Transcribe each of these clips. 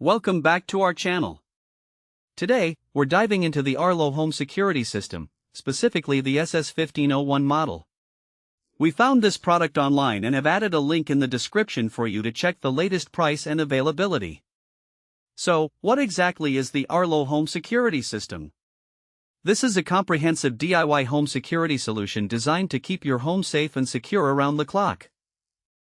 Welcome back to our channel. Today, we're diving into the Arlo Home Security System, specifically the SS1501 model. We found this product online and have added a link in the description for you to check the latest price and availability. So, what exactly is the Arlo Home Security System? This is a comprehensive DIY home security solution designed to keep your home safe and secure around the clock.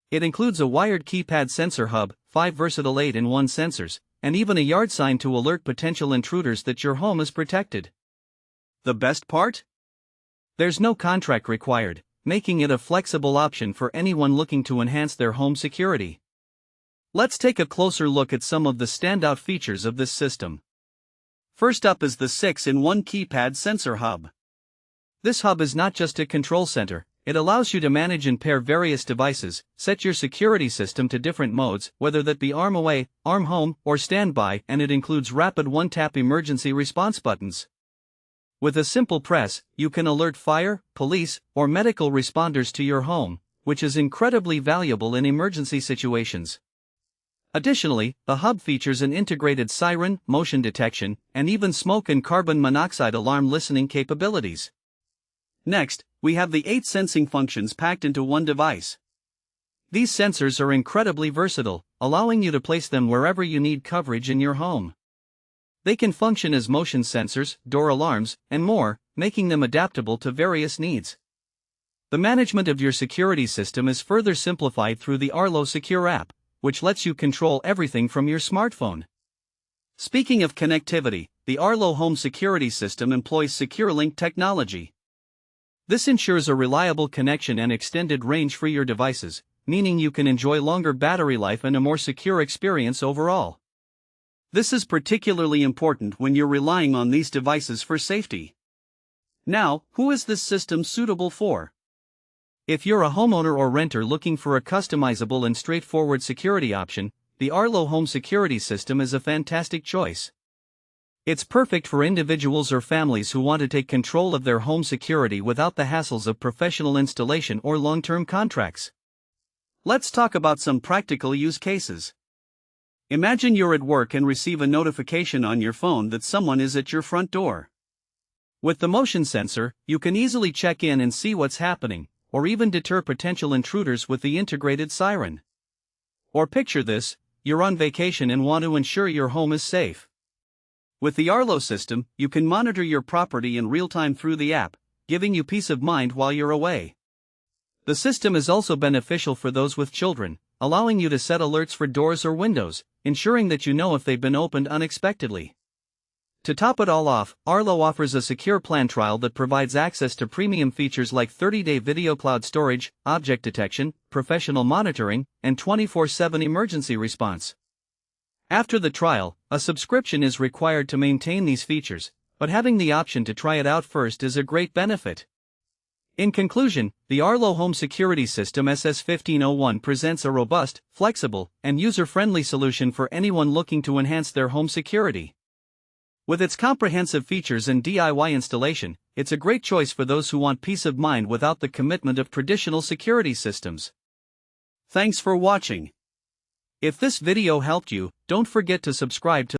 It includes a wired Keypad Sensor Hub, 5 versatile 8-in-1 sensors, and even a yard sign to alert potential intruders that your home is protected. The best part? There's no contract required, making it a flexible option for anyone looking to enhance their home security. Let's take a closer look at some of the standout features of this system. First up is the 6-in-1 Keypad Sensor Hub. This hub is not just a control center. It allows you to manage and pair various devices, set your security system to different modes, whether that be arm away, arm home, or standby, and it includes rapid one-tap emergency response buttons. With a simple press, you can alert fire, police, or medical responders to your home, which is incredibly valuable in emergency situations. Additionally, the hub features an integrated siren, motion detection, and even smoke and carbon monoxide alarm listening capabilities. Next, we have the 8 sensing functions packed into one device. These sensors are incredibly versatile, allowing you to place them wherever you need coverage in your home. They can function as motion sensors, door alarms, and more, making them adaptable to various needs. The management of your security system is further simplified through the Arlo Secure app, which lets you control everything from your smartphone. Speaking of connectivity, the Arlo Home Security System employs SecureLink technology. This ensures a reliable connection and extended range for your devices, meaning you can enjoy longer battery life and a more secure experience overall. This is particularly important when you're relying on these devices for safety. Now, who is this system suitable for? If you're a homeowner or renter looking for a customizable and straightforward security option, the Arlo Home Security System is a fantastic choice. It's perfect for individuals or families who want to take control of their home security without the hassles of professional installation or long-term contracts. Let's talk about some practical use cases. Imagine you're at work and receive a notification on your phone that someone is at your front door. With the motion sensor, you can easily check in and see what's happening, or even deter potential intruders with the integrated siren. Or picture this, you're on vacation and want to ensure your home is safe. With the Arlo system, you can monitor your property in real time through the app, giving you peace of mind while you're away. The system is also beneficial for those with children, allowing you to set alerts for doors or windows, ensuring that you know if they've been opened unexpectedly. To top it all off, Arlo offers a secure plan trial that provides access to premium features like 30-day video cloud storage, object detection, professional monitoring, and 24/7 emergency response. After the trial, a subscription is required to maintain these features, but having the option to try it out first is a great benefit. In conclusion, the Arlo Home Security System SS1501 presents a robust, flexible, and user-friendly solution for anyone looking to enhance their home security. With its comprehensive features and DIY installation, it's a great choice for those who want peace of mind without the commitment of traditional security systems. Thanks for watching. If this video helped you, don't forget to subscribe to